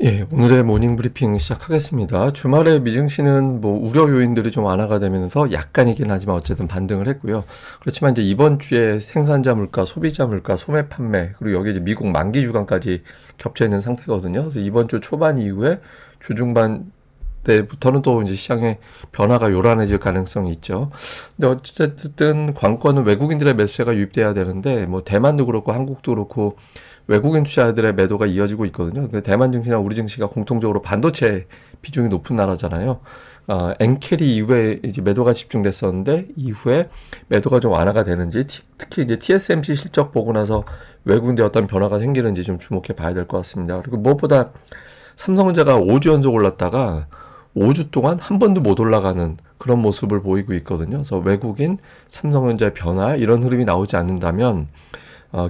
예, 오늘의 모닝 브리핑 시작하겠습니다. 주말에 미증시는 뭐 우려 요인들이 좀 완화가 되면서 약간이긴 하지만 어쨌든 반등을 했고요. 그렇지만 이제 이번 주에 생산자 물가, 소비자 물가, 소매 판매, 그리고 여기 이제 미국 만기 주간까지 겹쳐 있는 상태거든요. 그래서 이번 주 초반 이후에 주중반 때부터는 또 이제 시장의 변화가 요란해질 가능성이 있죠. 근데 어쨌든 관건은 외국인들의 매수세가 유입돼야 되는데 뭐 대만도 그렇고 한국도 그렇고 외국인 투자자들의 매도가 이어지고 있거든요. 대만 증시나 우리 증시가 공통적으로 반도체 비중이 높은 나라잖아요. 엔캐리 이후에 이제 매도가 집중됐었는데 이후에 매도가 좀 완화가 되는지 특히 이제 TSMC 실적 보고 나서 외국인들 어떤 변화가 생기는지 좀 주목해 봐야 될 것 같습니다. 그리고 무엇보다 삼성전자가 5주 연속 올랐다가 5주 동안 한 번도 못 올라가는 그런 모습을 보이고 있거든요. 그래서 외국인 삼성전자의 변화 이런 흐름이 나오지 않는다면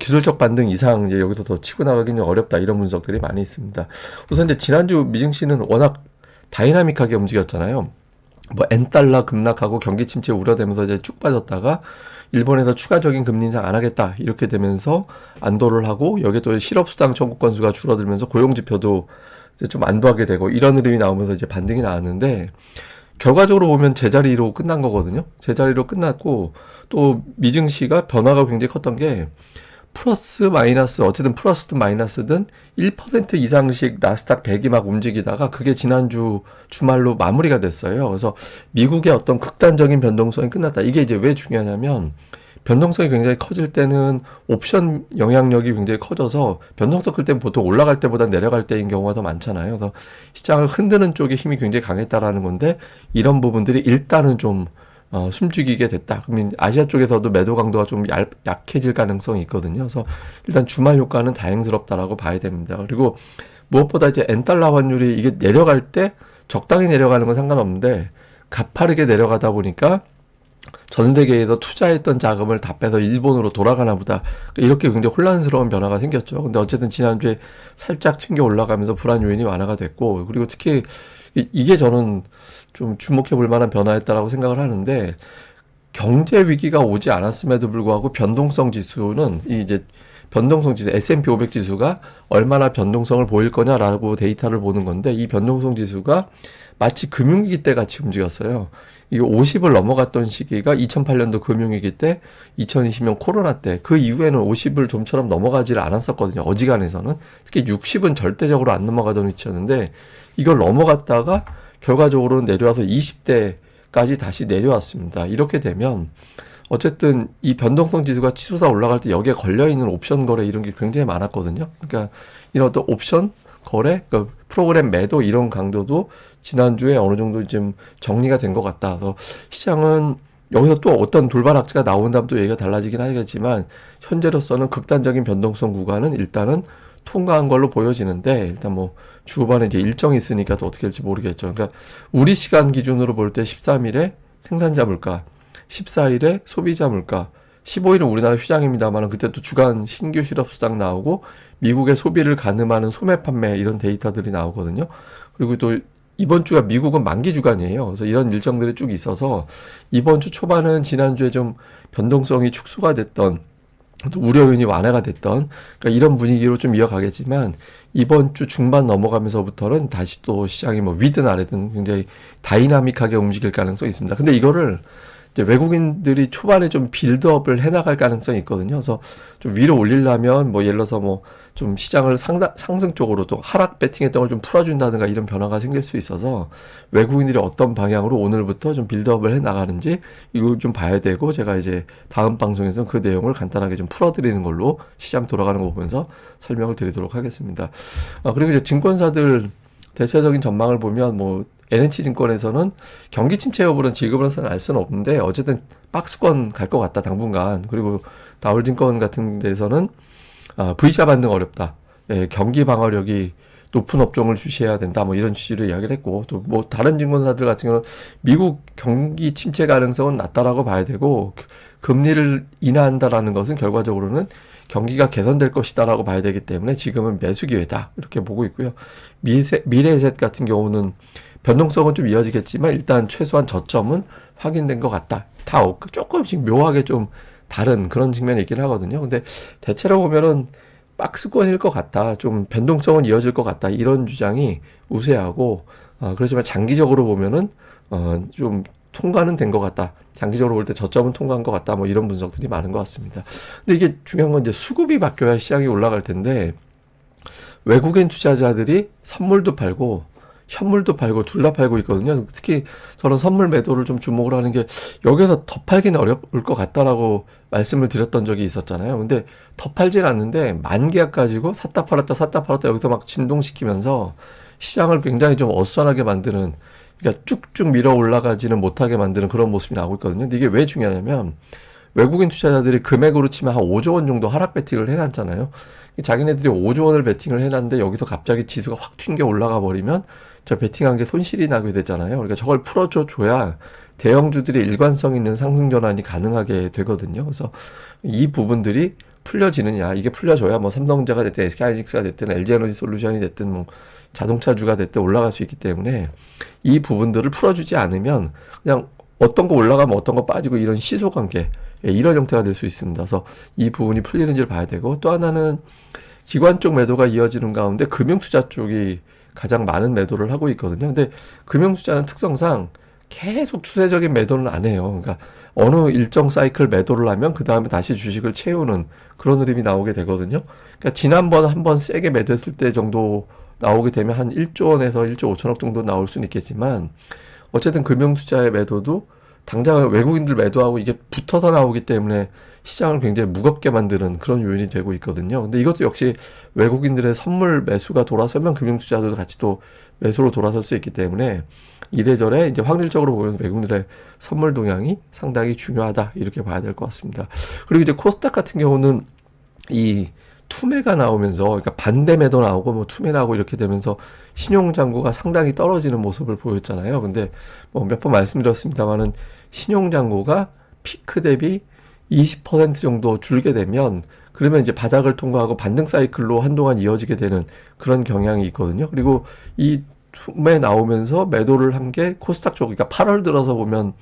기술적 반등 이상 이제 여기서 더 치고 나가기는 어렵다 이런 분석들이 많이 있습니다. 우선 이제 지난주 미증시는 워낙 다이나믹하게 움직였잖아요. 뭐 엔달러 급락하고 경기 침체 우려되면서 이제 쭉 빠졌다가 일본에서 추가적인 금리 인상 안 하겠다 이렇게 되면서 안도를 하고 여기에 또 실업수당 청구 건수가 줄어들면서 고용 지표도 이제 좀 안도하게 되고 이런 흐름이 나오면서 이제 반등이 나왔는데 결과적으로 보면 제자리로 끝난 거거든요. 제자리로 끝났고 또 미증시가 변화가 굉장히 컸던 게 플러스 마이너스 어쨌든 플러스든 마이너스든 1% 이상씩 나스닥 100이 막 움직이다가 그게 지난주 주말로 마무리가 됐어요. 그래서 미국의 어떤 극단적인 변동성이 끝났다. 이게 이제 왜 중요하냐면 변동성이 굉장히 커질 때는 옵션 영향력이 굉장히 커져서 변동성 클 때는 보통 올라갈 때보다 내려갈 때인 경우가 더 많잖아요. 그래서 시장을 흔드는 쪽에 힘이 굉장히 강했다라는 건데 이런 부분들이 일단은 좀 숨죽이게 됐다. 그러면 아시아 쪽에서도 매도 강도가 좀 약해질 가능성이 있거든요. 그래서 일단 주말 효과는 다행스럽다라고 봐야 됩니다. 그리고 무엇보다 이제 엔달러 환율이 이게 내려갈 때 적당히 내려가는 건 상관없는데 가파르게 내려가다 보니까 전 세계에서 투자했던 자금을 다 빼서 일본으로 돌아가나 보다. 이렇게 굉장히 혼란스러운 변화가 생겼죠. 근데 어쨌든 지난주에 살짝 튕겨 올라가면서 불안 요인이 완화가 됐고, 그리고 특히 이게 저는 좀 주목해 볼 만한 변화였다라고 생각을 하는데, 경제 위기가 오지 않았음에도 불구하고 변동성 지수는 이제 변동성 지수 S&P 500 지수가 얼마나 변동성을 보일 거냐라고 데이터를 보는 건데 이 변동성 지수가 마치 금융위기 때 같이 움직였어요. 이게 50을 넘어갔던 시기가 2008년도 금융위기 때, 2020년 코로나 때, 그 이후에는 50을 좀처럼 넘어가지를 않았었거든요. 어지간해서는. 특히 60은 절대적으로 안 넘어가던 위치였는데 이걸 넘어갔다가 결과적으로는 내려와서 20대까지 다시 내려왔습니다. 이렇게 되면 어쨌든 이 변동성 지수가 치솟아 올라갈 때 여기에 걸려있는 옵션 거래 이런 게 굉장히 많았거든요. 그러니까 이런 어떤 옵션 거래, 그러니까 프로그램 매도 이런 강도도 지난주에 어느 정도 좀 정리가 된 것 같다. 그래서 시장은 여기서 또 어떤 돌발 악재가 나온다면 또 얘기가 달라지긴 하겠지만 현재로서는 극단적인 변동성 구간은 일단은 통과한 걸로 보여지는데 일단 뭐 주후반에 이제 일정이 있으니까 또 어떻게 될지 모르겠죠. 그러니까 우리 시간 기준으로 볼 때 13일에 생산자 물가, 14일에 소비자 물가, 15일은 우리나라 휴장입니다만 그때 또 주간 신규 실업수당 나오고 미국의 소비를 가늠하는 소매 판매 이런 데이터들이 나오거든요. 그리고 또 이번 주가 미국은 만기 주간이에요. 그래서 이런 일정들이 쭉 있어서 이번 주 초반은 지난주에 좀 변동성이 축소가 됐던 또 우려 요인이 완화가 됐던 그러니까 이런 분위기로 좀 이어가겠지만 이번 주 중반 넘어가면서부터는 다시 또 시장이 뭐 위든 아래든 굉장히 다이나믹하게 움직일 가능성이 있습니다. 근데 이거를 이제 외국인들이 초반에 좀 빌드업을 해나갈 가능성이 있거든요. 그래서 좀 위로 올리려면 뭐 예를 들어서 뭐 좀 시장을 상승 쪽으로 또 하락 배팅했던 걸 좀 풀어준다든가 이런 변화가 생길 수 있어서 외국인들이 어떤 방향으로 오늘부터 좀 빌드업을 해 나가는지 이걸 좀 봐야 되고 제가 이제 다음 방송에서 그 내용을 간단하게 좀 풀어드리는 걸로 시장 돌아가는 거 보면서 설명을 드리도록 하겠습니다. 그리고 이제 증권사들 대체적인 전망을 보면 뭐 NH증권에서는 경기 침체 여부는 지금으로서는 알 수는 없는데 어쨌든 박스권 갈 것 같다 당분간. 그리고 다울증권 같은 데서는 V자 반등 어렵다. 예, 경기 방어력이 높은 업종을 주시해야 된다. 뭐 이런 취지로 이야기를 했고 또 뭐 다른 증권사들 같은 경우는 미국 경기 침체 가능성은 낮다라고 봐야 되고 금리를 인하한다라는 것은 결과적으로는 경기가 개선될 것이다라고 봐야 되기 때문에 지금은 매수 기회다 이렇게 보고 있고요. 미래에셋 같은 경우는 변동성은 좀 이어지겠지만 일단 최소한 저점은 확인된 것 같다. 다 조금씩 묘하게 좀 다른 그런 측면이 있긴 하거든요. 근데 대체로 보면은 박스권일 것 같다. 좀 변동성은 이어질 것 같다. 이런 주장이 우세하고, 그렇지만 장기적으로 보면은, 좀 통과는 된 것 같다. 장기적으로 볼 때 저점은 통과한 것 같다. 뭐 이런 분석들이 많은 것 같습니다. 근데 이게 중요한 건 이제 수급이 바뀌어야 시장이 올라갈 텐데, 외국인 투자자들이 선물도 팔고 현물도 팔고 둘 다 팔고 있거든요. 특히 저는 선물 매도를 좀 주목을 하는 게 여기서 더 팔기는 어려울 것 같다라고 말씀을 드렸던 적이 있었잖아요. 근데 더 팔진 않는데 만 계약 가지고 샀다 팔았다 여기서 막 진동시키면서 시장을 굉장히 좀 어수선하게 만드는, 그러니까 쭉쭉 밀어 올라가지는 못하게 만드는 그런 모습이 나오고 있거든요. 근데 이게 왜 중요하냐면 외국인 투자자들이 금액으로 치면 한 5조 원 정도 하락 베팅을 해놨잖아요. 자기네들이 5조 원을 베팅을 해놨는데 여기서 갑자기 지수가 확 튕겨 올라가 버리면 저 베팅한 게 손실이 나게 되잖아요. 그러니까 저걸 풀어줘야 대형주들이 일관성 있는 상승 전환이 가능하게 되거든요. 그래서 이 부분들이 풀려지느냐, 이게 풀려져야 뭐 삼성전자가 됐든 SK하이닉스가 됐든 LG에너지 솔루션이 됐든 뭐 자동차주가 됐든 올라갈 수 있기 때문에 이 부분들을 풀어주지 않으면 그냥 어떤 거 올라가면 어떤 거 빠지고 이런 시소 관계, 이런 형태가 될 수 있습니다. 그래서 이 부분이 풀리는지를 봐야 되고, 또 하나는 기관 쪽 매도가 이어지는 가운데 금융투자 쪽이 가장 많은 매도를 하고 있거든요. 근데 금융투자는 특성상 계속 추세적인 매도는 안 해요. 그러니까 어느 일정 사이클 매도를 하면 그 다음에 다시 주식을 채우는 그런 흐름이 나오게 되거든요. 그러니까 지난번 한번 세게 매도했을 때 정도 나오게 되면 한 1조 원에서 1조 5천억 정도 나올 수는 있겠지만, 어쨌든 금융투자의 매도도 당장 외국인들 매도하고 이게 붙어서 나오기 때문에 시장을 굉장히 무겁게 만드는 그런 요인이 되고 있거든요. 근데 이것도 역시 외국인들의 선물 매수가 돌아서면 금융투자들도 같이 또 매수로 돌아설 수 있기 때문에 이래저래 이제 확률적으로 보면 외국인들의 선물 동향이 상당히 중요하다, 이렇게 봐야 될 것 같습니다. 그리고 이제 코스닥 같은 경우는 이 투매가 나오면서, 그러니까 반대 매도 나오고 뭐 투매 나오고 이렇게 되면서 신용 잔고가 상당히 떨어지는 모습을 보였잖아요. 근데 뭐 몇 번 말씀드렸습니다만은 신용 잔고가 피크 대비 20% 정도 줄게 되면, 그러면 이제 바닥을 통과하고 반등 사이클로 한동안 이어지게 되는 그런 경향이 있거든요. 그리고 이 투매 나오면서 매도를 한 게 코스닥 쪽, 그러니까 8월 들어서 보면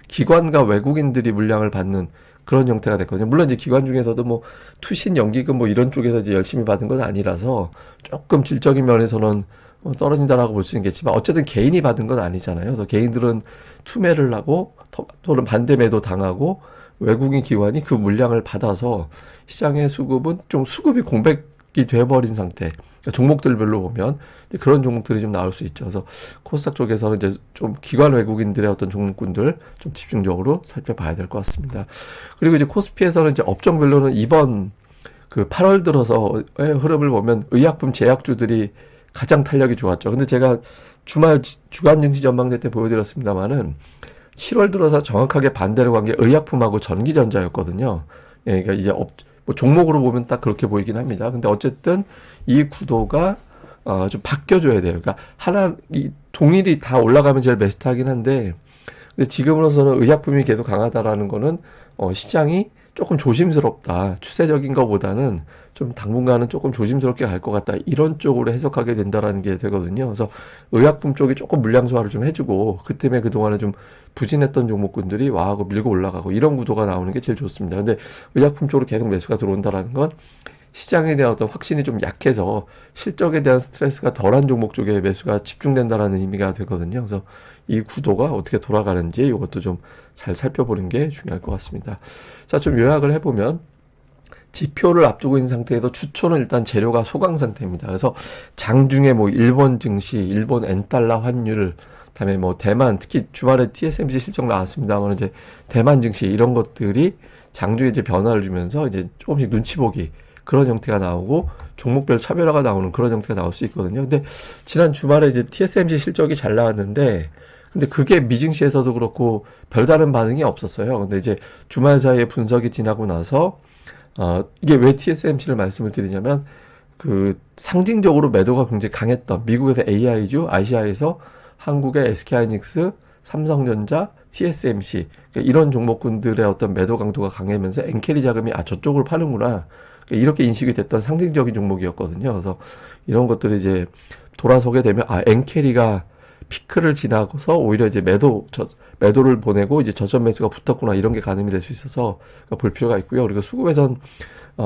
기관과 외국인들이 물량을 받는 그런 형태가 됐거든요. 물론 이제 기관 중에서도 뭐 투신 연기금 뭐 이런 쪽에서 이제 열심히 받은 건 아니라서 조금 질적인 면에서는 떨어진다라고 볼 수 있겠지만, 어쨌든 개인이 받은 건 아니잖아요. 그래서 개인들은 투매를 하고 또는 반대 매도 당하고 외국인 기관이 그 물량을 받아서 시장의 수급은 좀 수급이 공백이 돼버린 상태. 그러니까 종목들별로 보면 그런 종목들이 좀 나올 수 있죠. 그래서 코스닥 쪽에서는 이제 좀 기관 외국인들의 어떤 종목군들 좀 집중적으로 살펴봐야 될 것 같습니다. 그리고 이제 코스피에서는 이제 업종별로는 이번 그 8월 들어서의 흐름을 보면 의약품 제약주들이 가장 탄력이 좋았죠. 근데 제가 주말 주간 증시 전망대 때 보여드렸습니다만은 7월 들어서 정확하게 반대로 간 게 의약품하고 전기전자였거든요. 예, 그러니까 이제 뭐 종목으로 보면 딱 그렇게 보이긴 합니다. 근데 어쨌든 이 구도가 좀 바뀌어줘야 돼요. 그러니까 이 동일이 다 올라가면 제일 베스트하긴 한데, 근데 지금으로서는 의약품이 계속 강하다라는 거는 시장이 조금 조심스럽다. 추세적인 것보다는 좀 당분간은 조금 조심스럽게 갈 것 같다. 이런 쪽으로 해석하게 된다라는 게 되거든요. 그래서 의약품 쪽이 조금 물량 소화를 좀 해주고, 그 때문에 그동안은 좀 부진했던 종목군들이 와하고 밀고 올라가고 이런 구도가 나오는 게 제일 좋습니다. 근데 의약품 쪽으로 계속 매수가 들어온다라는 건 시장에 대한 어떤 확신이 좀 약해서 실적에 대한 스트레스가 덜한 종목 쪽에 매수가 집중된다라는 의미가 되거든요. 그래서 이 구도가 어떻게 돌아가는지 이것도 좀 잘 살펴보는 게 중요할 것 같습니다. 자, 좀 요약을 해보면, 지표를 앞두고 있는 상태에서 주초는 일단 재료가 소강 상태입니다. 그래서 장중에 뭐 일본 증시, 일본 엔달러 환율, 그다음에 뭐 대만, 특히 주말에 TSMC 실적 나왔습니다만 이제 대만 증시 이런 것들이 장중에 이제 변화를 주면서 이제 조금씩 눈치 보기 그런 형태가 나오고 종목별 차별화가 나오는 그런 형태가 나올 수 있거든요. 근데 지난 주말에 이제 TSMC 실적이 잘 나왔는데, 근데 그게 미증시에서도 그렇고 별다른 반응이 없었어요. 근데 이제 주말 사이에 분석이 지나고 나서 이게 왜 TSMC를 말씀을 드리냐면, 그 상징적으로 매도가 굉장히 강했던 미국에서 AI주, 아시아에서 한국의 SK하이닉스, 삼성전자, TSMC 이런 종목군들의 어떤 매도 강도가 강하면서 엔캐리 자금이 저쪽을 파는구나, 이렇게 인식이 됐던 상징적인 종목이었거든요. 그래서 이런 것들이 이제 돌아서게 되면 엔캐리가 피크를 지나고서 오히려 이제 매도를 보내고 이제 저점 매수가 붙었구나, 이런 게 가늠이 될 수 있어서 볼 필요가 있고요. 그리고 수급에선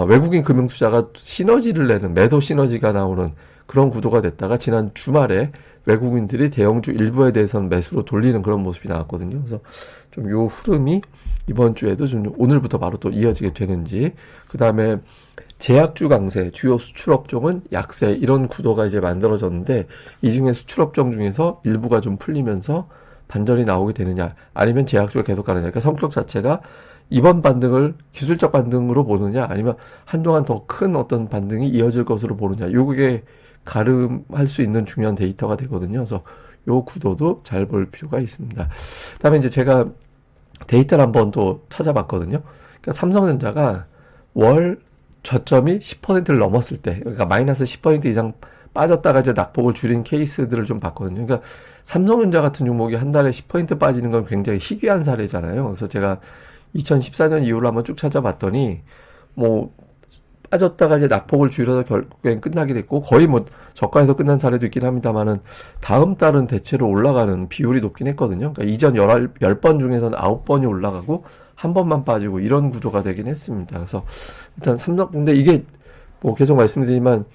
외국인 금융투자가 시너지를 내는 매도 시너지가 나오는 그런 구도가 됐다가 지난 주말에 외국인들이 대형주 일부에 대해서는 매수로 돌리는 그런 모습이 나왔거든요. 그래서 좀 요 흐름이 이번 주에도 좀 오늘부터 바로 또 이어지게 되는지, 그 다음에 제약주 강세, 주요 수출업종은 약세, 이런 구도가 이제 만들어졌는데 이 중에 수출업종 중에서 일부가 좀 풀리면서 반전이 나오게 되느냐, 아니면 제약주가 계속 가느냐. 그러니까 성격 자체가 이번 반등을 기술적 반등으로 보느냐, 아니면 한동안 더 큰 어떤 반등이 이어질 것으로 보느냐, 요게 가름할 수 있는 중요한 데이터가 되거든요. 그래서 요 구도도 잘 볼 필요가 있습니다. 그다음에 이제 제가 데이터를 한번 또 찾아봤거든요. 그러니까 삼성전자가 월 저점이 10%를 넘었을 때, 그러니까 마이너스 10% 이상 빠졌다가 이제 낙폭을 줄인 케이스들을 좀 봤거든요. 그러니까 삼성전자 같은 종목이 한 달에 10% 빠지는 건 굉장히 희귀한 사례잖아요. 그래서 제가 2014년 이후로 한번 쭉 찾아봤더니, 뭐, 빠졌다가 이제 낙폭을 줄여서 결국엔 끝나게 됐고, 거의 뭐 저가에서 끝난 사례도 있긴 합니다만은, 다음 달은 대체로 올라가는 비율이 높긴 했거든요. 그러니까 이전 10번 중에서는 9번이 올라가고, 한 번만 빠지고, 이런 구도가 되긴 했습니다. 그래서, 일단 근데 이게, 뭐 계속 말씀드리지만,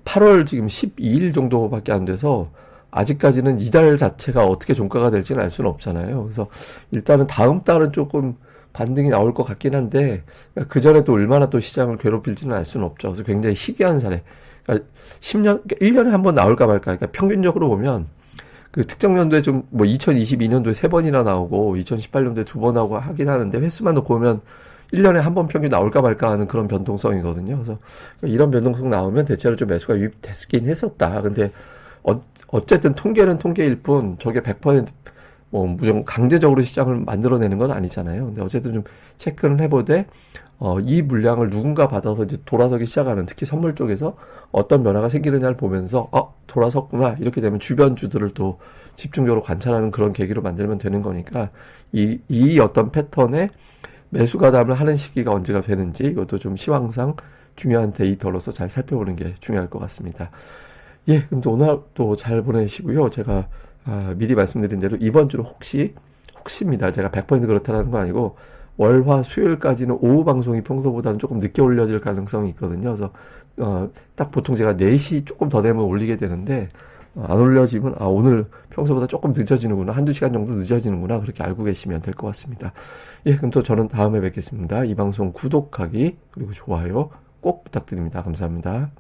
8월 지금 12일 정도밖에 안 돼서, 아직까지는 이달 자체가 어떻게 종가가 될지는 알 수는 없잖아요. 그래서, 일단은 다음 달은 조금, 반등이 나올 것 같긴 한데, 그 전에 또 얼마나 또 시장을 괴롭힐지는 알 수는 없죠. 그래서 굉장히 희귀한 사례. 그러니까 1년에 한 번 나올까 말까. 그러니까 평균적으로 보면, 그 특정 연도에 좀, 뭐 2022년도에 3번이나 나오고, 2018년도에 2번 나오고 하긴 하는데, 횟수만 놓고 보면, 1년에 한 번 평균 나올까 말까 하는 그런 변동성이거든요. 그래서 이런 변동성 나오면 대체로 좀 매수가 유입됐긴 했었다. 근데, 어쨌든 통계는 통계일 뿐, 저게 100%, 뭐 무조건 강제적으로 시장을 만들어내는 건 아니잖아요. 근데 어쨌든 좀 체크를 해보되 이 물량을 누군가 받아서 이제 돌아서기 시작하는, 특히 선물 쪽에서 어떤 변화가 생기느냐를 보면서 돌아섰구나, 이렇게 되면 주변 주들을 또 집중적으로 관찰하는 그런 계기로 만들면 되는 거니까 이 어떤 패턴에 매수 가담을 하는 시기가 언제가 되는지, 이것도 좀 시황상 중요한 데이터로서 잘 살펴보는 게 중요할 것 같습니다. 예, 그럼 또 오늘 또 잘 보내시고요. 제가 미리 말씀드린 대로 이번 주는 혹시입니다. 제가 100% 그렇다는 건 아니고, 월화 수요일까지는 오후 방송이 평소보다는 조금 늦게 올려질 가능성이 있거든요. 그래서 딱 보통 제가 4시 조금 더 되면 올리게 되는데, 안 올려지면 오늘 평소보다 조금 늦어지는구나, 한두 시간 정도 늦어지는구나, 그렇게 알고 계시면 될 것 같습니다. 예, 그럼 또 저는 다음에 뵙겠습니다. 이 방송 구독하기 그리고 좋아요 꼭 부탁드립니다. 감사합니다.